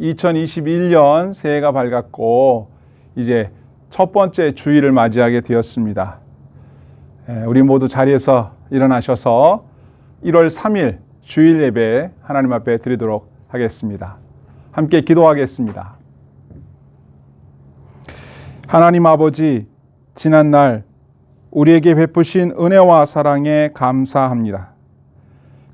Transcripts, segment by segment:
2021년 새해가 밝았고 이제 첫 번째 주일을 맞이하게 되었습니다. 우리 모두 자리에서 일어나셔서 1월 3일 주일 예배 하나님 앞에 드리도록 하겠습니다. 함께 기도하겠습니다. 하나님 아버지, 지난날 우리에게 베푸신 은혜와 사랑에 감사합니다.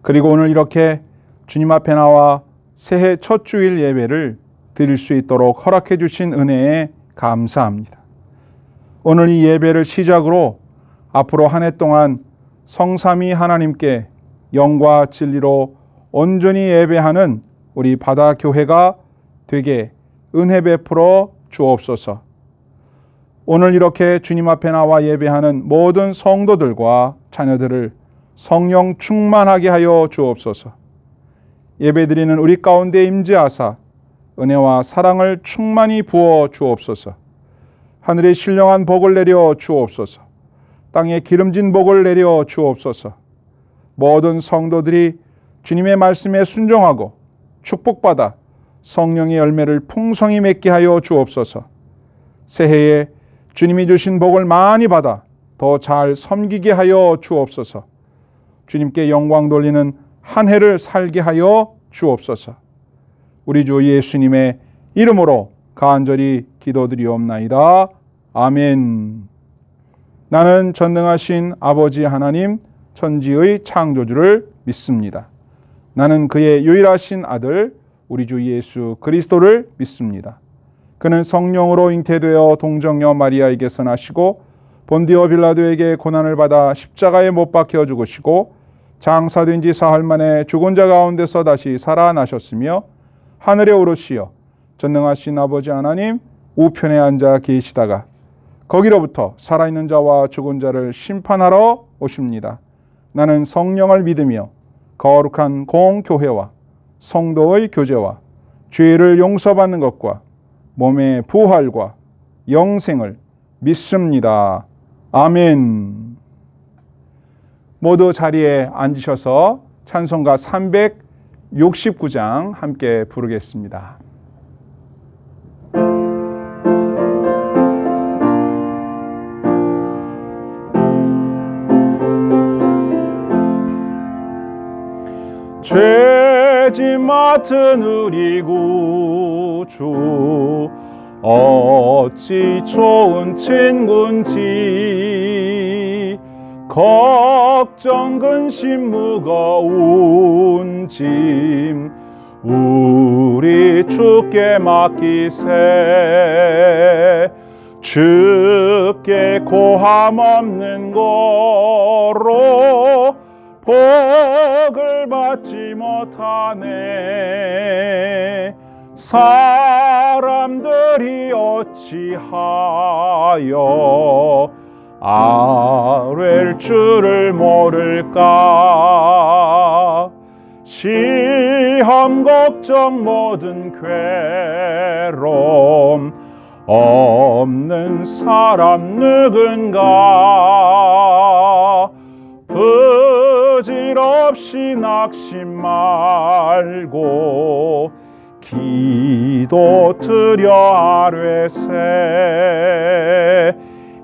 그리고 오늘 이렇게 주님 앞에 나와 새해 첫 주일 예배를 드릴 수 있도록 허락해 주신 은혜에 감사합니다. 오늘 이 예배를 시작으로 앞으로 한 해 동안 성삼위 하나님께 영과 진리로 온전히 예배하는 우리 바다교회가 되게 은혜 베풀어 주옵소서. 오늘 이렇게 주님 앞에 나와 예배하는 모든 성도들과 자녀들을 성령 충만하게 하여 주옵소서. 예배드리는 우리 가운데 임재하사 은혜와 사랑을 충만히 부어 주옵소서. 하늘에 신령한 복을 내려 주옵소서. 땅에 기름진 복을 내려 주옵소서. 모든 성도들이 주님의 말씀에 순종하고 축복받아 성령의 열매를 풍성히 맺게 하여 주옵소서. 새해에 주님이 주신 복을 많이 받아 더 잘 섬기게 하여 주옵소서. 주님께 영광 돌리는 한 해를 살게 하여 주옵소서. 우리 주 예수님의 이름으로 간절히 기도드리옵나이다. 아멘. 나는 전능하신 아버지 하나님 천지의 창조주를 믿습니다. 나는 그의 유일하신 아들 우리 주 예수 그리스도를 믿습니다. 그는 성령으로 잉태되어 동정녀 마리아에게서 나시고 본디오 빌라도에게 고난을 받아 십자가에 못 박혀 죽으시고 장사된 지 사흘 만에 죽은 자 가운데서 다시 살아나셨으며 하늘에 오르시어 전능하신 아버지 하나님 우편에 앉아 계시다가 거기로부터 살아있는 자와 죽은 자를 심판하러 오십니다. 나는 성령을 믿으며 거룩한 공교회와 성도의 교제와 죄를 용서받는 것과 몸의 부활과 영생을 믿습니다. 아멘. 모두 자리에 앉으셔서 찬송가 369장 함께 부르겠습니다. 죄짐 맡은 우리 구주 어찌 좋은 친구인지 걱정 근심 무거운 짐 우리 주께 맡기세. 주께 고함 없는 거로 복을 받지 못하네. 사람들이 어찌하여 아뢰 줄을 모를까. 시험 걱정 모든 괴로움 없는 사람 누군가. 부질없이 낙심 말고 기도 드려 아뢰세.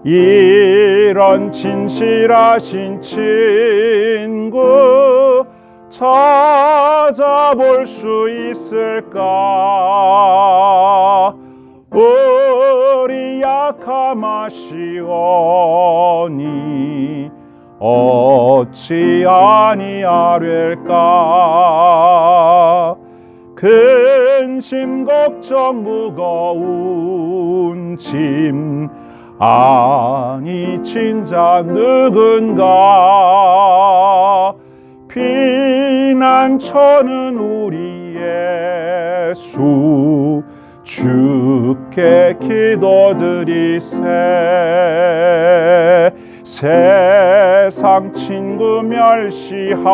이런 진실하신 친구 찾아볼 수 있을까. 우리 약함 아시오니 어찌 아니하릴까. 근심 걱정 무거운 짐 아니 진짜 누군가. 피난처는 우리 예수 주께 기도드리세. 세상 친구 멸시하고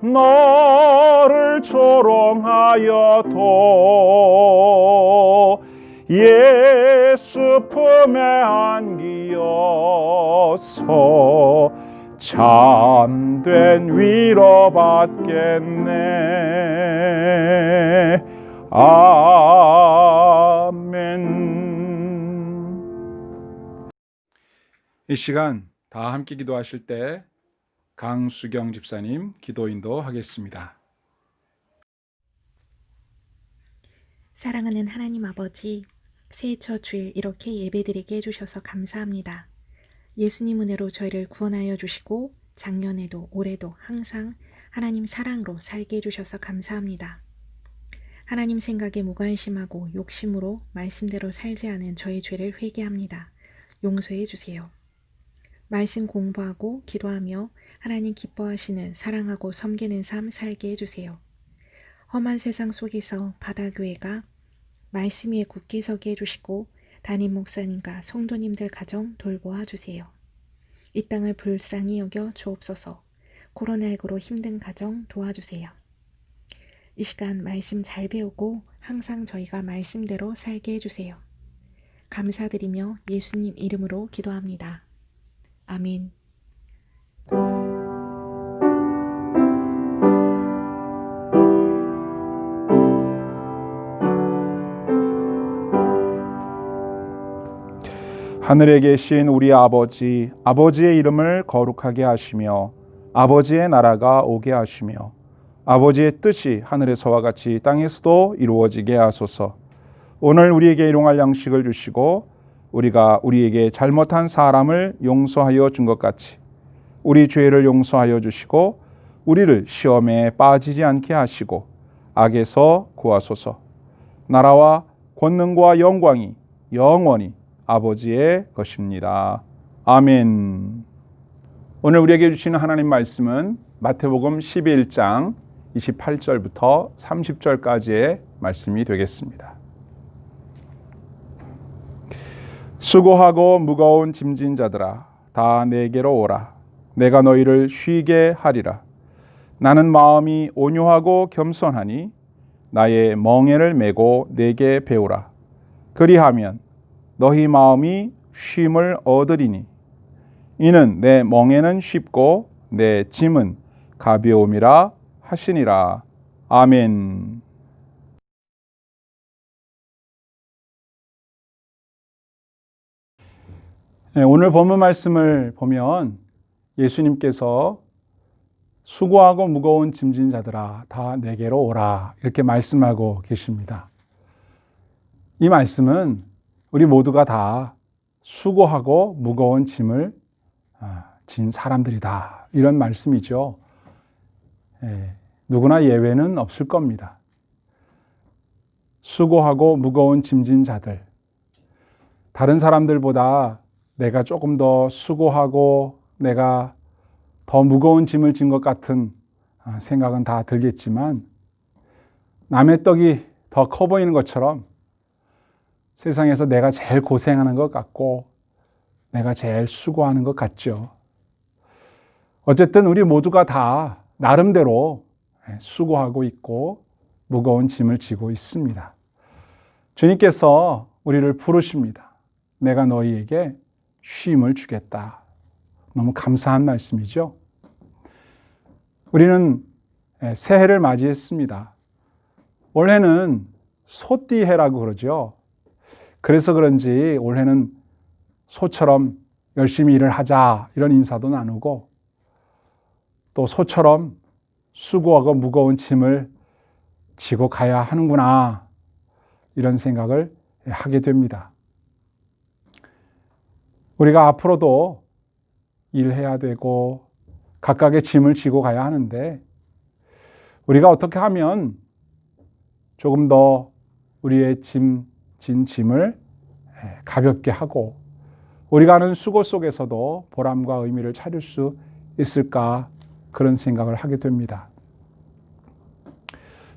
너를 조롱하여도 예수 품에 안기어서 참된 위로 받겠네. 이 시간 다 함께 기도하실 때 강수경 집사님 기도 인도하겠습니다. 사랑하는 하나님 아버지, 새해 첫 주일 이렇게 예배드리게 해주셔서 감사합니다. 예수님 은혜로 저희를 구원하여 주시고 작년에도 올해도 항상 하나님 사랑으로 살게 해주셔서 감사합니다. 하나님 생각에 무관심하고 욕심으로 말씀대로 살지 않은 저의 죄를 회개합니다. 용서해 주세요. 말씀 공부하고 기도하며 하나님 기뻐하시는 사랑하고 섬기는 삶 살게 해주세요. 험한 세상 속에서 바다교회가 말씀 위에 굳게 서게 해주시고 담임 목사님과 성도님들 가정 돌보아 주세요. 이 땅을 불쌍히 여겨 주옵소서. 코로나19로 힘든 가정 도와주세요. 이 시간 말씀 잘 배우고 항상 저희가 말씀대로 살게 해주세요. 감사드리며 예수님 이름으로 기도합니다. 아멘. 하늘에 계신 우리 아버지, 아버지의 이름을 거룩하게 하시며 아버지의 나라가 오게 하시며 아버지의 뜻이 하늘에서와 같이 땅에서도 이루어지게 하소서. 오늘 우리에게 일용할 양식을 주시고 우리가 우리에게 잘못한 사람을 용서하여 준 것 같이 우리 죄를 용서하여 주시고 우리를 시험에 빠지지 않게 하시고 악에서 구하소서. 나라와 권능과 영광이 영원히 아버지의 것입니다. 아멘. 오늘 우리에게 주시는 하나님 말씀은 마태복음 11장 28절부터 30절까지의 말씀이 되겠습니다. 수고하고 무거운 짐진 자들아 다 내게로 오라. 내가 너희를 쉬게 하리라. 나는 마음이 온유하고 겸손하니 나의 멍에를 메고 내게 배우라. 그리하면 너희 마음이 쉼을 얻으리니 이는 내 멍에는 쉽고 내 짐은 가벼움이라 하시니라. 아멘. 오늘 본문 말씀을 보면 예수님께서 수고하고 무거운 짐진 자들아 다 내게로 오라 이렇게 말씀하고 계십니다. 이 말씀은 우리 모두가 다 수고하고 무거운 짐을 진 사람들이다 이런 말씀이죠. 누구나 예외는 없을 겁니다. 수고하고 무거운 짐진 자들, 다른 사람들보다 내가 조금 더 수고하고 내가 더 무거운 짐을 진 것 같은 생각은 다 들겠지만 남의 떡이 더 커 보이는 것처럼 세상에서 내가 제일 고생하는 것 같고 내가 제일 수고하는 것 같죠. 어쨌든 우리 모두가 다 나름대로 수고하고 있고 무거운 짐을 지고 있습니다. 주님께서 우리를 부르십니다. 내가 너희에게 쉼을 주겠다. 너무 감사한 말씀이죠. 우리는 새해를 맞이했습니다. 올해는 소띠해라고 그러죠. 그래서 그런지 올해는 소처럼 열심히 일을 하자 이런 인사도 나누고 또 소처럼 수고하고 무거운 짐을 지고 가야 하는구나 이런 생각을 하게 됩니다. 우리가 앞으로도 일해야 되고 각각의 짐을 지고 가야 하는데 우리가 어떻게 하면 조금 더 우리의 진 짐을 가볍게 하고 우리가 하는 수고 속에서도 보람과 의미를 찾을 수 있을까 그런 생각을 하게 됩니다.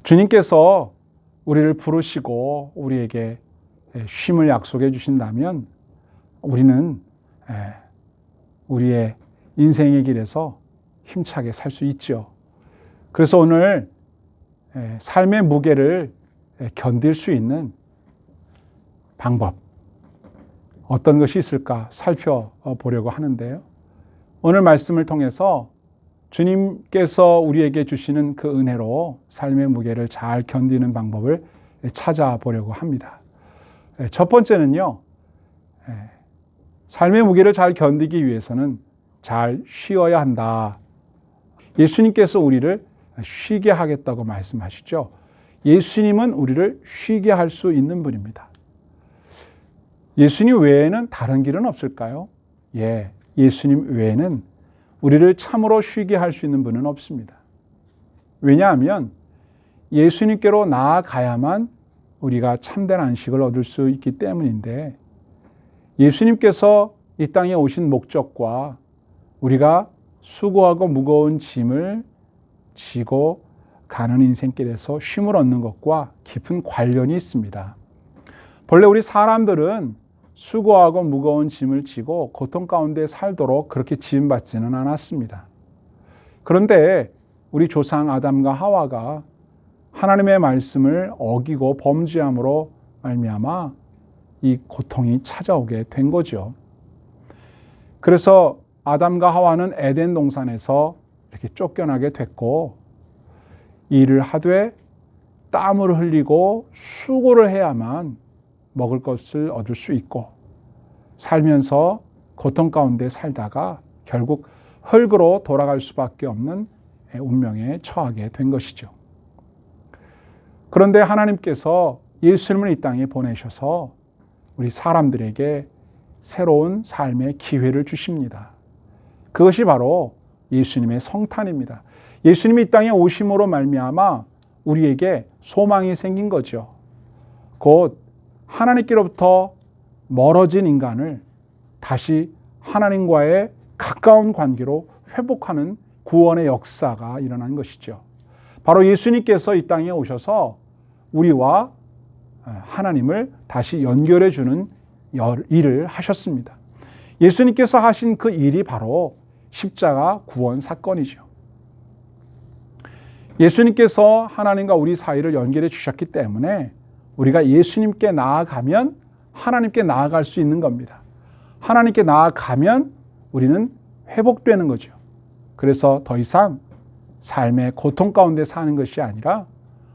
주님께서 우리를 부르시고 우리에게 쉼을 약속해 주신다면 우리는 우리의 인생의 길에서 힘차게 살 수 있죠. 그래서 오늘 삶의 무게를 견딜 수 있는 방법 어떤 것이 있을까 살펴보려고 하는데요. 오늘 말씀을 통해서 주님께서 우리에게 주시는 그 은혜로 삶의 무게를 잘 견디는 방법을 찾아보려고 합니다. 첫 번째는요. 삶의 무게를 잘 견디기 위해서는 잘 쉬어야 한다. 예수님께서 우리를 쉬게 하겠다고 말씀하시죠. 예수님은 우리를 쉬게 할 수 있는 분입니다. 예수님 외에는 다른 길은 없을까요? 예, 예수님 외에는 우리를 참으로 쉬게 할 수 있는 분은 없습니다. 왜냐하면 예수님께로 나아가야만 우리가 참된 안식을 얻을 수 있기 때문인데, 예수님께서 이 땅에 오신 목적과 우리가 수고하고 무거운 짐을 지고 가는 인생길에서 쉼을 얻는 것과 깊은 관련이 있습니다. 본래 우리 사람들은 수고하고 무거운 짐을 지고 고통 가운데 살도록 그렇게 지음받지는 않았습니다. 그런데 우리 조상 아담과 하와가 하나님의 말씀을 어기고 범죄함으로 말미암아 이 고통이 찾아오게 된 거죠. 그래서 아담과 하와는 에덴 동산에서 이렇게 쫓겨나게 됐고, 일을 하되 땀을 흘리고 수고를 해야만 먹을 것을 얻을 수 있고, 살면서 고통 가운데 살다가 결국 흙으로 돌아갈 수밖에 없는 운명에 처하게 된 것이죠. 그런데 하나님께서 예수님을 이 땅에 보내셔서 우리 사람들에게 새로운 삶의 기회를 주십니다. 그것이 바로 예수님의 성탄입니다. 예수님이 이 땅에 오심으로 말미암아 우리에게 소망이 생긴 거죠. 곧 하나님께로부터 멀어진 인간을 다시 하나님과의 가까운 관계로 회복하는 구원의 역사가 일어난 것이죠. 바로 예수님께서 이 땅에 오셔서 우리와 하나님을 다시 연결해 주는 일을 하셨습니다. 예수님께서 하신 그 일이 바로 십자가 구원 사건이죠. 예수님께서 하나님과 우리 사이를 연결해 주셨기 때문에 우리가 예수님께 나아가면 하나님께 나아갈 수 있는 겁니다. 하나님께 나아가면 우리는 회복되는 거죠. 그래서 더 이상 삶의 고통 가운데 사는 것이 아니라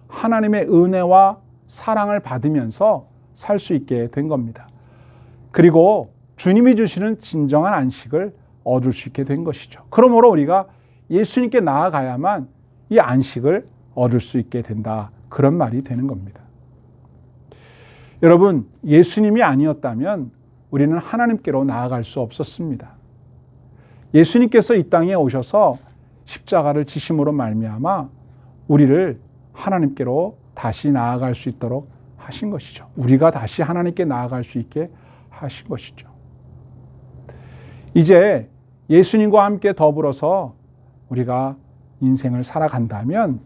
하나님의 은혜와 사랑을 받으면서 살 수 있게 된 겁니다. 그리고 주님이 주시는 진정한 안식을 얻을 수 있게 된 것이죠. 그러므로 우리가 예수님께 나아가야만 이 안식을 얻을 수 있게 된다. 그런 말이 되는 겁니다. 여러분, 예수님이 아니었다면 우리는 하나님께로 나아갈 수 없었습니다. 예수님께서 이 땅에 오셔서 십자가를 지심으로 말미암아 우리를 하나님께로 다시 나아갈 수 있도록 하신 것이죠. 우리가 다시 하나님께 나아갈 수 있게 하신 것이죠. 이제 예수님과 함께 더불어서 우리가 인생을 살아간다면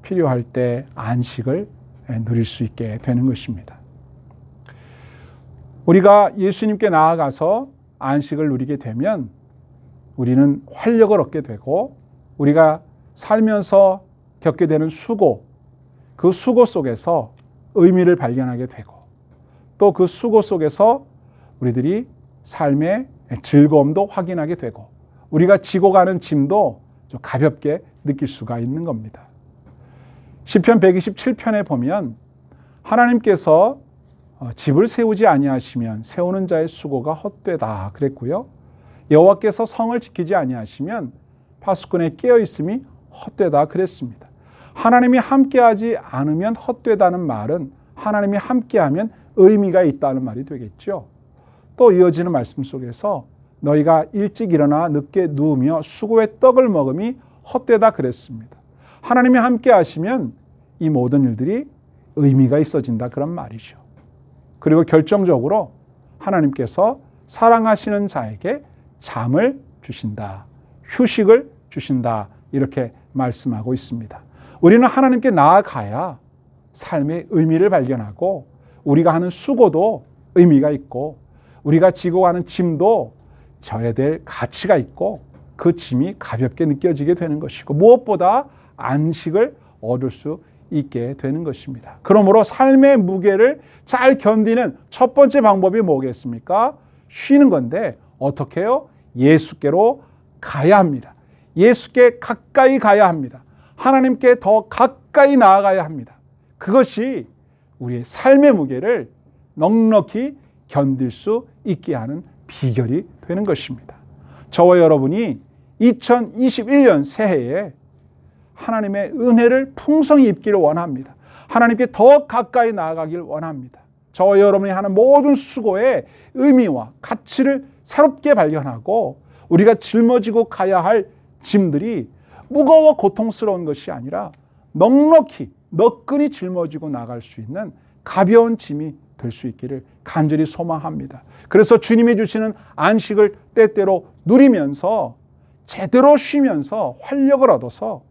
필요할 때 안식을 누릴 수 있게 되는 것입니다. 우리가 예수님께 나아가서 안식을 누리게 되면 우리는 활력을 얻게 되고, 우리가 살면서 겪게 되는 수고, 그 수고 속에서 의미를 발견하게 되고, 또 그 수고 속에서 우리들이 삶의 즐거움도 확인하게 되고, 우리가 지고 가는 짐도 좀 가볍게 느낄 수가 있는 겁니다. 시편 127편에 보면 하나님께서 집을 세우지 아니하시면 세우는 자의 수고가 헛되다 그랬고요. 여호와께서 성을 지키지 아니하시면 파수꾼의 깨어 있음이 헛되다 그랬습니다. 하나님이 함께하지 않으면 헛되다는 말은 하나님이 함께하면 의미가 있다는 말이 되겠죠. 또 이어지는 말씀 속에서 너희가 일찍 일어나 늦게 누우며 수고의 떡을 먹음이 헛되다 그랬습니다. 하나님이 함께하시면 이 모든 일들이 의미가 있어진다 그런 말이죠. 그리고 결정적으로 하나님께서 사랑하시는 자에게 잠을 주신다, 휴식을 주신다, 이렇게 말씀하고 있습니다. 우리는 하나님께 나아가야 삶의 의미를 발견하고, 우리가 하는 수고도 의미가 있고, 우리가 지고 가는 짐도 져야 될 가치가 있고, 그 짐이 가볍게 느껴지게 되는 것이고, 무엇보다 안식을 얻을 수 있게 되는 것입니다. 그러므로 삶의 무게를 잘 견디는 첫 번째 방법이 뭐겠습니까? 쉬는 건데, 어떻게 해요? 예수께로 가야 합니다. 예수께 가까이 가야 합니다. 하나님께 더 가까이 나아가야 합니다. 그것이 우리의 삶의 무게를 넉넉히 견딜 수 있게 하는 비결이 되는 것입니다. 저와 여러분이 2021년 새해에 하나님의 은혜를 풍성히 입기를 원합니다. 하나님께 더 가까이 나아가길 원합니다. 저와 여러분이 하는 모든 수고의 의미와 가치를 새롭게 발견하고 우리가 짊어지고 가야 할 짐들이 무거워 고통스러운 것이 아니라 넉넉히 너끈히 짊어지고 나갈 수 있는 가벼운 짐이 될 수 있기를 간절히 소망합니다. 그래서 주님이 주시는 안식을 때때로 누리면서 제대로 쉬면서 활력을 얻어서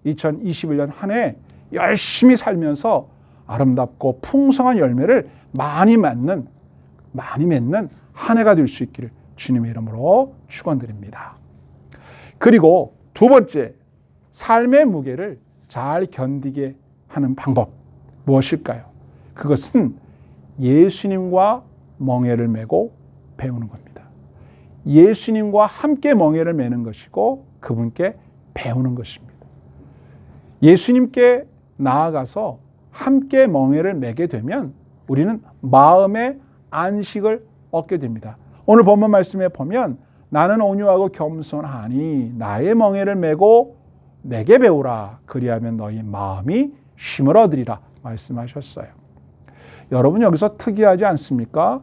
2021년 한 해 열심히 살면서 아름답고 풍성한 열매를 많이 맺는 한 해가 될 수 있기를 주님의 이름으로 축원드립니다. 그리고 두 번째, 삶의 무게를 잘 견디게 하는 방법 무엇일까요? 그것은 예수님과 멍에를 메고 배우는 겁니다. 예수님과 함께 멍에를 메는 것이고 그분께 배우는 것입니다. 예수님께 나아가서 함께 멍에를 메게 되면 우리는 마음의 안식을 얻게 됩니다. 오늘 본문 말씀에 보면 나는 온유하고 겸손하니 나의 멍에를 메고 내게 배우라. 그리하면 너희 마음이 쉼을 얻으리라 말씀하셨어요. 여러분 여기서 특이하지 않습니까?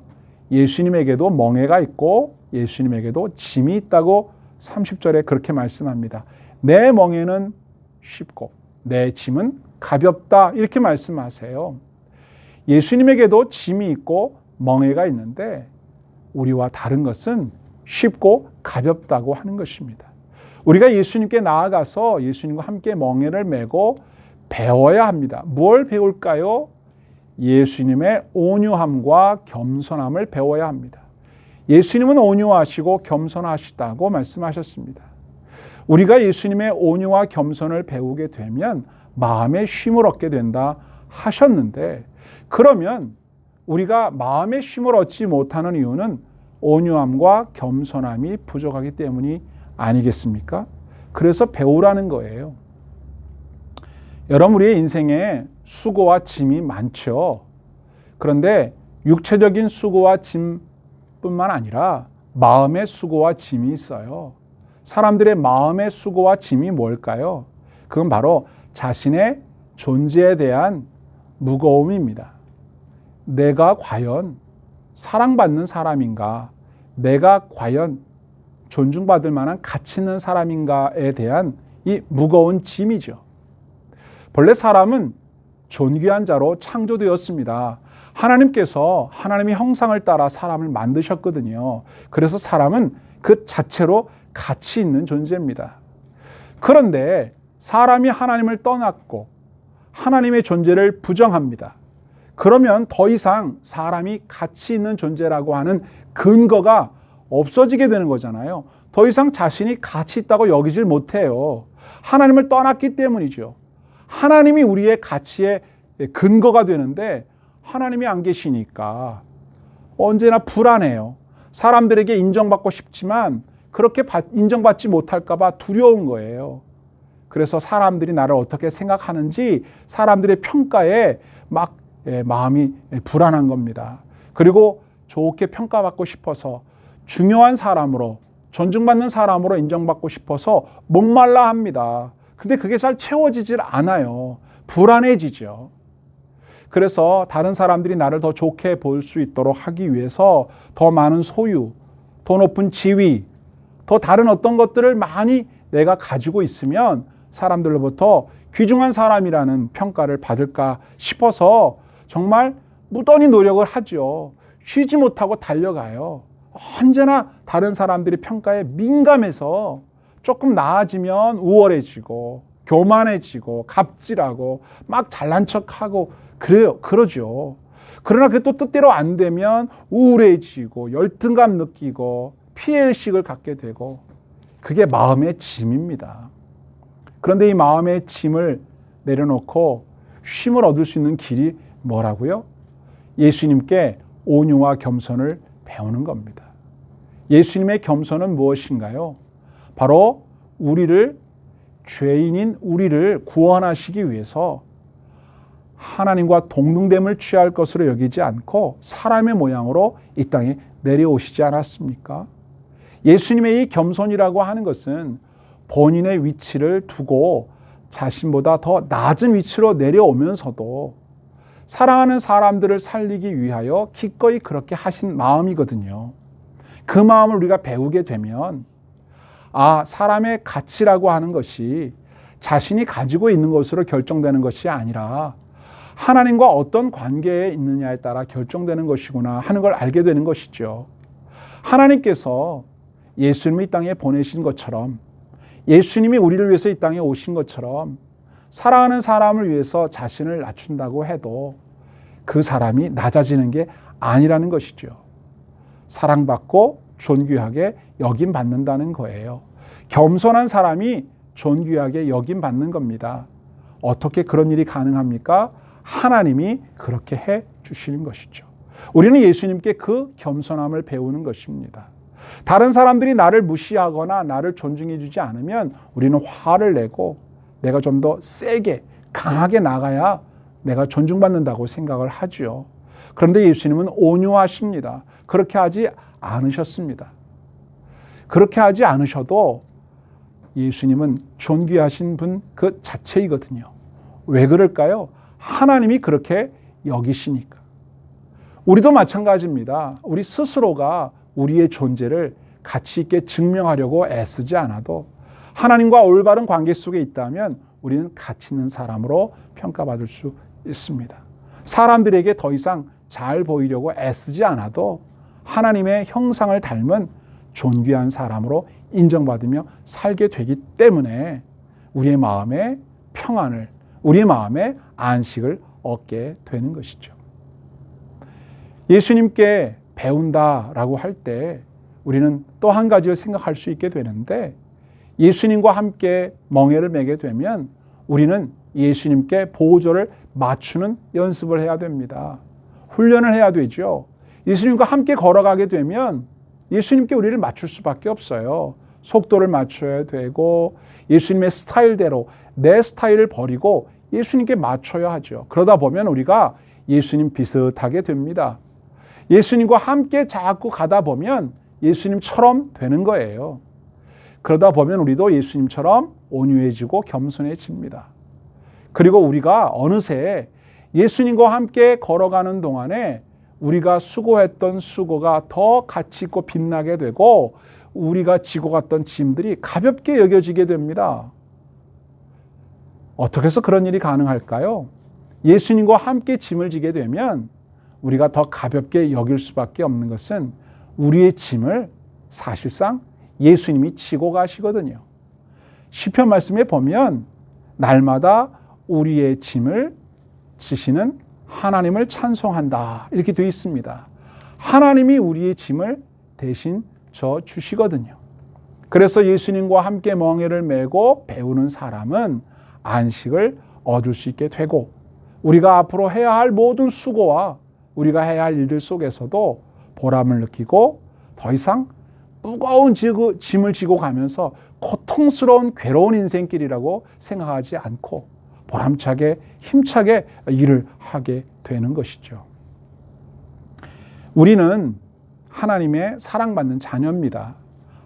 예수님에게도 멍에가 있고 예수님에게도 짐이 있다고 30절에 그렇게 말씀합니다. 내 멍에는 쉽고 내 짐은 가볍다 이렇게 말씀하세요. 예수님에게도 짐이 있고 멍에가 있는데 우리와 다른 것은 쉽고 가볍다고 하는 것입니다. 우리가 예수님께 나아가서 예수님과 함께 멍에를 메고 배워야 합니다. 뭘 배울까요? 예수님의 온유함과 겸손함을 배워야 합니다. 예수님은 온유하시고 겸손하시다고 말씀하셨습니다. 우리가 예수님의 온유와 겸손을 배우게 되면 마음의 쉼을 얻게 된다 하셨는데 그러면 우리가 마음의 쉼을 얻지 못하는 이유는 온유함과 겸손함이 부족하기 때문이 아니겠습니까? 그래서 배우라는 거예요. 여러분 우리의 인생에 수고와 짐이 많죠. 그런데 육체적인 수고와 짐뿐만 아니라 마음의 수고와 짐이 있어요. 사람들의 마음의 수고와 짐이 뭘까요? 그건 바로 자신의 존재에 대한 무거움입니다. 내가 과연 사랑받는 사람인가? 내가 과연 존중받을 만한 가치 있는 사람인가에 대한 이 무거운 짐이죠. 본래 사람은 존귀한 자로 창조되었습니다. 하나님께서 하나님의 형상을 따라 사람을 만드셨거든요. 그래서 사람은 그 자체로 가치 있는 존재입니다. 그런데 사람이 하나님을 떠났고 하나님의 존재를 부정합니다. 그러면 더 이상 사람이 가치 있는 존재라고 하는 근거가 없어지게 되는 거잖아요. 더 이상 자신이 가치 있다고 여기질 못해요. 하나님을 떠났기 때문이죠. 하나님이 우리의 가치의 근거가 되는데 하나님이 안 계시니까 언제나 불안해요. 사람들에게 인정받고 싶지만 그렇게 인정받지 못할까 봐 두려운 거예요. 그래서 사람들이 나를 어떻게 생각하는지 사람들의 평가에 막 마음이 불안한 겁니다. 그리고 좋게 평가받고 싶어서 중요한 사람으로 존중받는 사람으로 인정받고 싶어서 목말라 합니다. 근데 그게 잘 채워지질 않아요. 불안해지죠. 그래서 다른 사람들이 나를 더 좋게 볼 수 있도록 하기 위해서 더 많은 소유, 더 높은 지위, 더 다른 어떤 것들을 많이 내가 가지고 있으면 사람들로부터 귀중한 사람이라는 평가를 받을까 싶어서 정말 무던히 노력을 하죠. 쉬지 못하고 달려가요. 언제나 다른 사람들의 평가에 민감해서 조금 나아지면 우월해지고 교만해지고 갑질하고 막 잘난 척하고 그러죠. 그러나 그게 또 뜻대로 안 되면 우울해지고 열등감 느끼고 피해의식을 갖게 되고 그게 마음의 짐입니다. 그런데 이 마음의 짐을 내려놓고 쉼을 얻을 수 있는 길이 뭐라고요? 예수님께 온유와 겸손을 배우는 겁니다. 예수님의 겸손은 무엇인가요? 바로 죄인인 우리를 구원하시기 위해서 하나님과 동등됨을 취할 것으로 여기지 않고 사람의 모양으로 이 땅에 내려오시지 않았습니까? 예수님의 이 겸손이라고 하는 것은 본인의 위치를 두고 자신보다 더 낮은 위치로 내려오면서도 사랑하는 사람들을 살리기 위하여 기꺼이 그렇게 하신 마음이거든요. 그 마음을 우리가 배우게 되면 사람의 가치라고 하는 것이 자신이 가지고 있는 것으로 결정되는 것이 아니라 하나님과 어떤 관계에 있느냐에 따라 결정되는 것이구나 하는 걸 알게 되는 것이죠. 하나님께서 예수님을 이 땅에 보내신 것처럼, 예수님이 우리를 위해서 이 땅에 오신 것처럼 사랑하는 사람을 위해서 자신을 낮춘다고 해도 그 사람이 낮아지는 게 아니라는 것이죠. 사랑받고 존귀하게 여김받는다는 거예요. 겸손한 사람이 존귀하게 여김받는 겁니다. 어떻게 그런 일이 가능합니까? 하나님이 그렇게 해 주시는 것이죠. 우리는 예수님께 그 겸손함을 배우는 것입니다. 다른 사람들이 나를 무시하거나 나를 존중해 주지 않으면 우리는 화를 내고 내가 좀 더 세게 강하게 나가야 내가 존중받는다고 생각을 하죠. 그런데 예수님은 온유하십니다. 그렇게 하지 않으셨습니다. 그렇게 하지 않으셔도 예수님은 존귀하신 분 그 자체이거든요. 왜 그럴까요? 하나님이 그렇게 여기시니까. 우리도 마찬가지입니다. 우리 스스로가 우리의 존재를 가치 있게 증명하려고 애쓰지 않아도 하나님과 올바른 관계 속에 있다면 우리는 가치 있는 사람으로 평가받을 수 있습니다. 사람들에게 더 이상 잘 보이려고 애쓰지 않아도 하나님의 형상을 닮은 존귀한 사람으로 인정받으며 살게 되기 때문에 우리의 마음에 평안을, 우리의 마음에 안식을 얻게 되는 것이죠. 예수님께 배운다라고 할 때 우리는 또 한 가지를 생각할 수 있게 되는데, 예수님과 함께 멍에를 매게 되면 우리는 예수님께 보조를 맞추는 연습을 해야 됩니다. 훈련을 해야 되죠. 예수님과 함께 걸어가게 되면 예수님께 우리를 맞출 수밖에 없어요. 속도를 맞춰야 되고 예수님의 스타일대로 내 스타일을 버리고 예수님께 맞춰야 하죠. 그러다 보면 우리가 예수님 비슷하게 됩니다. 예수님과 함께 자꾸 가다 보면 예수님처럼 되는 거예요. 그러다 보면 우리도 예수님처럼 온유해지고 겸손해집니다. 그리고 우리가 어느새 예수님과 함께 걸어가는 동안에 우리가 수고했던 수고가 더 가치 있고 빛나게 되고 우리가 지고 갔던 짐들이 가볍게 여겨지게 됩니다. 어떻게 해서 그런 일이 가능할까요? 예수님과 함께 짐을 지게 되면 우리가 더 가볍게 여길 수밖에 없는 것은 우리의 짐을 사실상 예수님이 지고 가시거든요. 시편 말씀에 보면 날마다 우리의 짐을 지시는 하나님을 찬송한다 이렇게 되어 있습니다. 하나님이 우리의 짐을 대신 져 주시거든요. 그래서 예수님과 함께 멍에를 메고 배우는 사람은 안식을 얻을 수 있게 되고 우리가 앞으로 해야 할 모든 수고와 우리가 해야 할 일들 속에서도 보람을 느끼고 더 이상 무거운 짐을 지고 가면서 고통스러운 괴로운 인생길이라고 생각하지 않고 보람차게 힘차게 일을 하게 되는 것이죠. 우리는 하나님의 사랑받는 자녀입니다.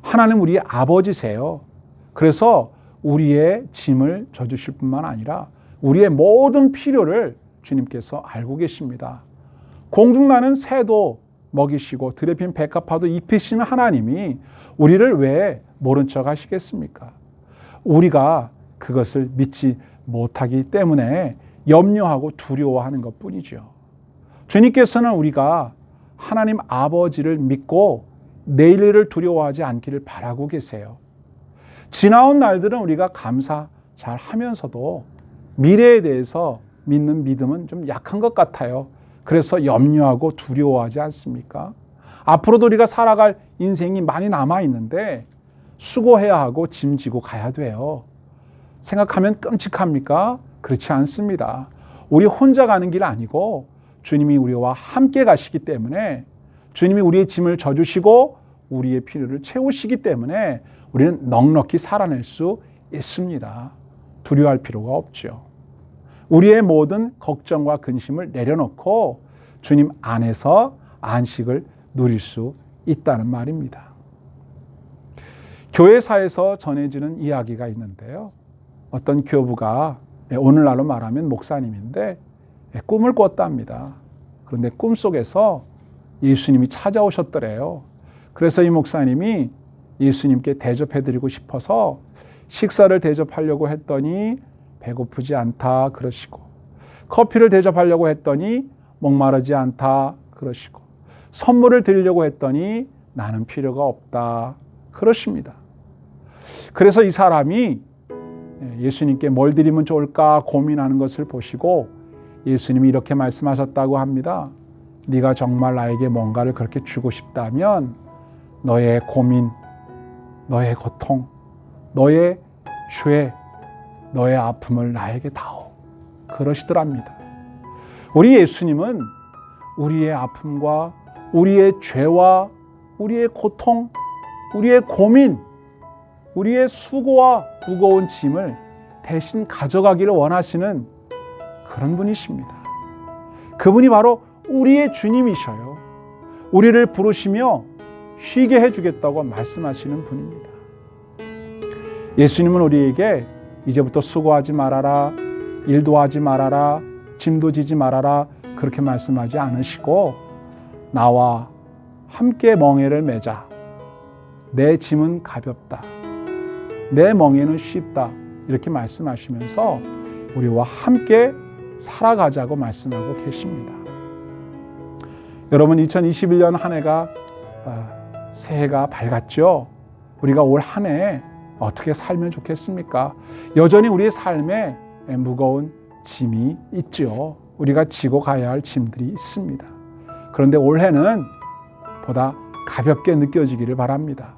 하나님 우리의 아버지세요. 그래서 우리의 짐을 져주실 뿐만 아니라 우리의 모든 필요를 주님께서 알고 계십니다. 공중나는 새도 먹이시고 들에 핀 백합화도 입히시는 하나님이 우리를 왜 모른 척 하시겠습니까? 우리가 그것을 믿지 못하기 때문에 염려하고 두려워하는 것뿐이죠. 주님께서는 우리가 하나님 아버지를 믿고 내일을 두려워하지 않기를 바라고 계세요. 지나온 날들은 우리가 감사 잘 하면서도 미래에 대해서 믿는 믿음은 좀 약한 것 같아요. 그래서 염려하고 두려워하지 않습니까? 앞으로도 우리가 살아갈 인생이 많이 남아있는데 수고해야 하고 짐지고 가야 돼요. 생각하면 끔찍합니까? 그렇지 않습니다. 우리 혼자 가는 길 아니고 주님이 우리와 함께 가시기 때문에 주님이 우리의 짐을 져주시고 우리의 필요를 채우시기 때문에 우리는 넉넉히 살아낼 수 있습니다. 두려워할 필요가 없죠. 우리의 모든 걱정과 근심을 내려놓고 주님 안에서 안식을 누릴 수 있다는 말입니다. 교회사에서 전해지는 이야기가 있는데요. 어떤 교부가 오늘날로 말하면 목사님인데 꿈을 꿨답니다. 그런데 꿈속에서 예수님이 찾아오셨더래요. 그래서 이 목사님이 예수님께 대접해드리고 싶어서 식사를 대접하려고 했더니 배고프지 않다 그러시고, 커피를 대접하려고 했더니 목마르지 않다 그러시고, 선물을 드리려고 했더니 나는 필요가 없다 그러십니다. 그래서 이 사람이 예수님께 뭘 드리면 좋을까 고민하는 것을 보시고 예수님이 이렇게 말씀하셨다고 합니다. 네가 정말 나에게 뭔가를 그렇게 주고 싶다면 너의 고민, 너의 고통, 너의 죄, 너의 아픔을 나에게 다오 그러시더랍니다. 우리 예수님은 우리의 아픔과 우리의 죄와 우리의 고통, 우리의 고민, 우리의 수고와 무거운 짐을 대신 가져가기를 원하시는 그런 분이십니다. 그분이 바로 우리의 주님이셔요. 우리를 부르시며 쉬게 해주겠다고 말씀하시는 분입니다. 예수님은 우리에게 이제부터 수고하지 말아라, 일도 하지 말아라, 짐도 지지 말아라 그렇게 말씀하지 않으시고 나와 함께 멍에를 매자. 내 짐은 가볍다. 내 멍에는 쉽다. 이렇게 말씀하시면서 우리와 함께 살아가자고 말씀하고 계십니다. 여러분 2021년 한 해가 새해가 밝았죠. 우리가 올 한 해 어떻게 살면 좋겠습니까? 여전히 우리의 삶에 무거운 짐이 있죠. 우리가 지고 가야 할 짐들이 있습니다. 그런데 올해는 보다 가볍게 느껴지기를 바랍니다.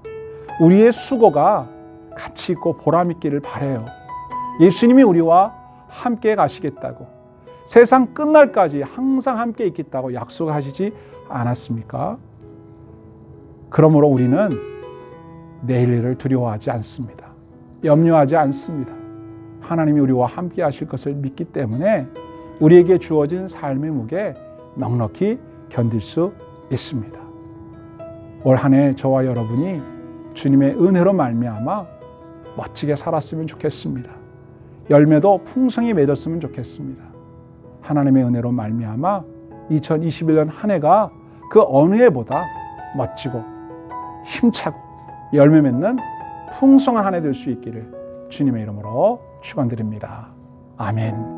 우리의 수고가 가치 있고 보람 있기를 바라요. 예수님이 우리와 함께 가시겠다고, 세상 끝날까지 항상 함께 있겠다고 약속하시지 않았습니까? 그러므로 우리는 내일 일을 두려워하지 않습니다. 염려하지 않습니다. 하나님이 우리와 함께 하실 것을 믿기 때문에 우리에게 주어진 삶의 무게 넉넉히 견딜 수 있습니다. 올 한 해 저와 여러분이 주님의 은혜로 말미암아 멋지게 살았으면 좋겠습니다. 열매도 풍성히 맺었으면 좋겠습니다. 하나님의 은혜로 말미암아 2021년 한 해가 그 어느 해보다 멋지고 힘차고 열매 맺는 풍성한 한 해 될 수 있기를 주님의 이름으로 축원드립니다. 아멘.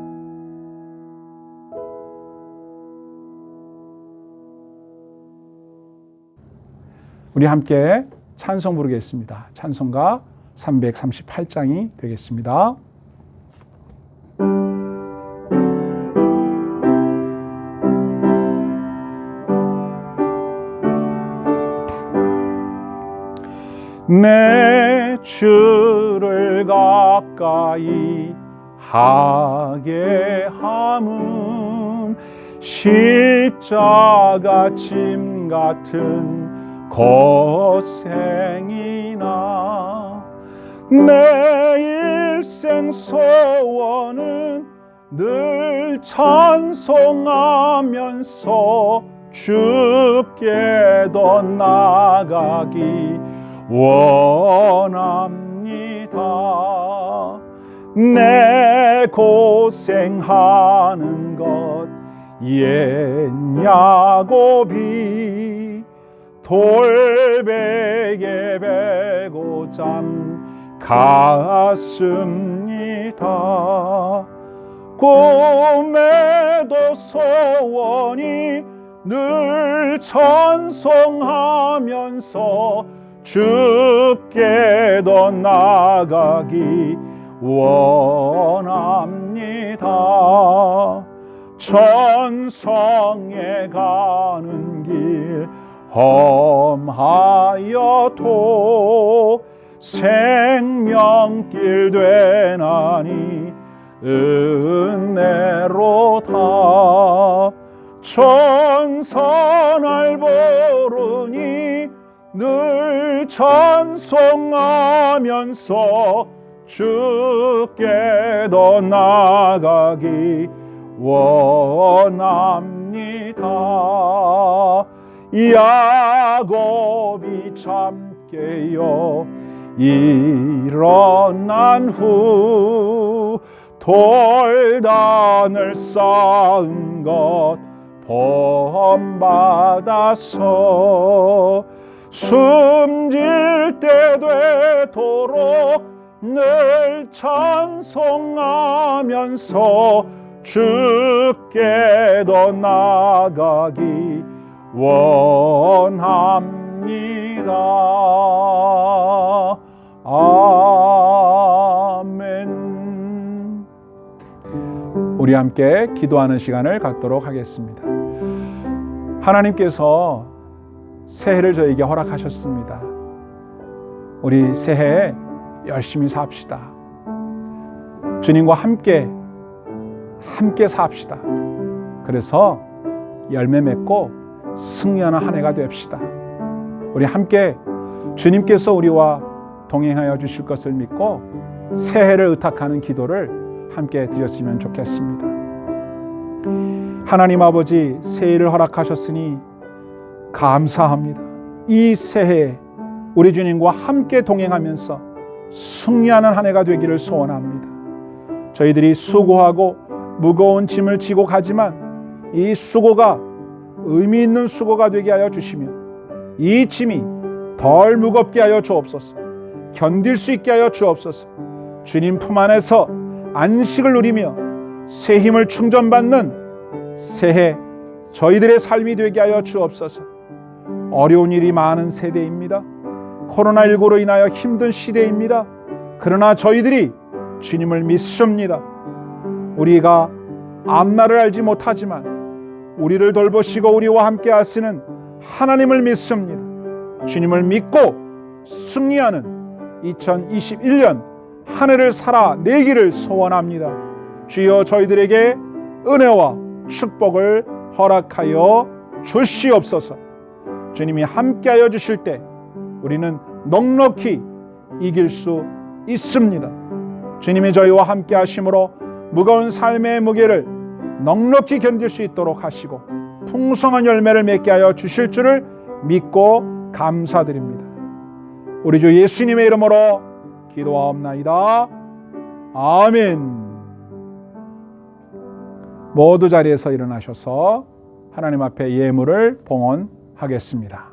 우리 함께 찬송 부르겠습니다. 찬송가 338장이 되겠습니다. 내 주를 가까이 하게 함은 십자가 짐 같은 고생이나 내 일생 소원은 늘 찬송하면서 주께도 나가기 원합니다. 내 고생하는 것 옛 야곱이 돌베개 베고 잠 갔습니다. 꿈에도 소원이 늘 찬송하면서 주께도 나가기 원합니다. 천성에 가는 길 험하여도 생명길 되나니 은혜로다. 천선을 부르니 늘 찬송하면서 주께 더 나아가기 원합니다. 야곱이 참 깨어 일어난 후 돌단을 쌓은 것 본받아서 숨질 때 되도록 늘 찬송하면서 주께 더 나아가기 원합니다. 아멘. 우리 함께 기도하는 시간을 갖도록 하겠습니다. 하나님께서 새해를 저에게 허락하셨습니다. 우리 새해 열심히 삽시다. 주님과 함께 삽시다. 그래서 열매 맺고 승리하는 한 해가 됩시다. 우리 함께 주님께서 우리와 동행하여 주실 것을 믿고 새해를 의탁하는 기도를 함께 드렸으면 좋겠습니다. 하나님 아버지, 새해를 허락하셨으니 감사합니다. 이 새해에 우리 주님과 함께 동행하면서 승리하는 한 해가 되기를 소원합니다. 저희들이 수고하고 무거운 짐을 지고 가지만 이 수고가 의미 있는 수고가 되게 하여 주시며 이 짐이 덜 무겁게 하여 주옵소서. 견딜 수 있게 하여 주옵소서. 주님 품 안에서 안식을 누리며 새 힘을 충전받는 새해 저희들의 삶이 되게 하여 주옵소서. 어려운 일이 많은 세대입니다. 코로나19로 인하여 힘든 시대입니다. 그러나 저희들이 주님을 믿습니다. 우리가 앞날을 알지 못하지만 우리를 돌보시고 우리와 함께 하시는 하나님을 믿습니다. 주님을 믿고 승리하는 2021년 한 해를 살아내기를 소원합니다. 주여 저희들에게 은혜와 축복을 허락하여 주시옵소서. 주님이 함께하여 주실 때 우리는 넉넉히 이길 수 있습니다. 주님이 저희와 함께 하심으로 무거운 삶의 무게를 넉넉히 견딜 수 있도록 하시고 풍성한 열매를 맺게 하여 주실 줄을 믿고 감사드립니다. 우리 주 예수님의 이름으로 기도하옵나이다. 아멘. 모두 자리에서 일어나셔서 하나님 앞에 예물을 봉헌하겠습니다.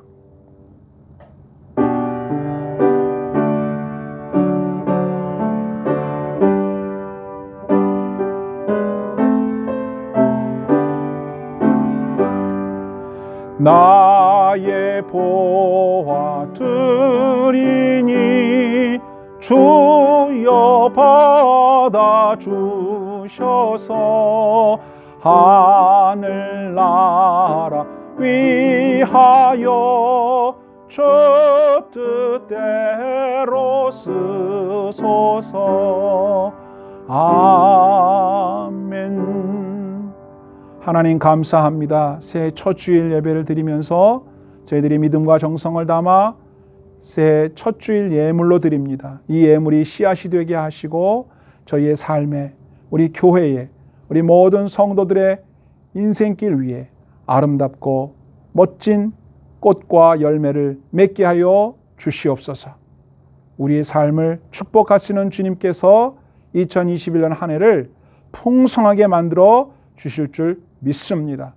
나의 보화 드리니 주여 받아 주셔서 하늘나라 위하여 주 뜻대로 쓰소서. 아멘. 하나님 감사합니다. 새해 첫 주일 예배를 드리면서 저희들이 믿음과 정성을 담아 새해 첫 주일 예물로 드립니다. 이 예물이 씨앗이 되게 하시고 저희의 삶에, 우리 교회에, 우리 모든 성도들의 인생길 위에 아름답고 멋진 꽃과 열매를 맺게 하여 주시옵소서. 우리의 삶을 축복하시는 주님께서 2021년 한 해를 풍성하게 만들어 주실 줄 믿습니다.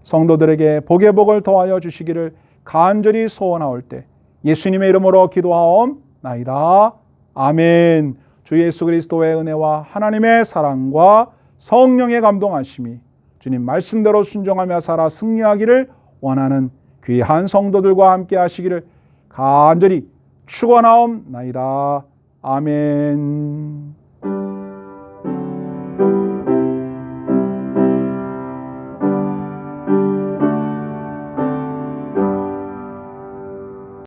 성도들에게 복의 복을 더하여 주시기를 간절히 소원하올 때 예수님의 이름으로 기도하옵나이다. 아멘. 주 예수 그리스도의 은혜와 하나님의 사랑과 성령의 감동하심이 주님 말씀대로 순종하며 살아 승리하기를 원하는 귀한 성도들과 함께 하시기를 간절히 축원하옵나이다. 아멘.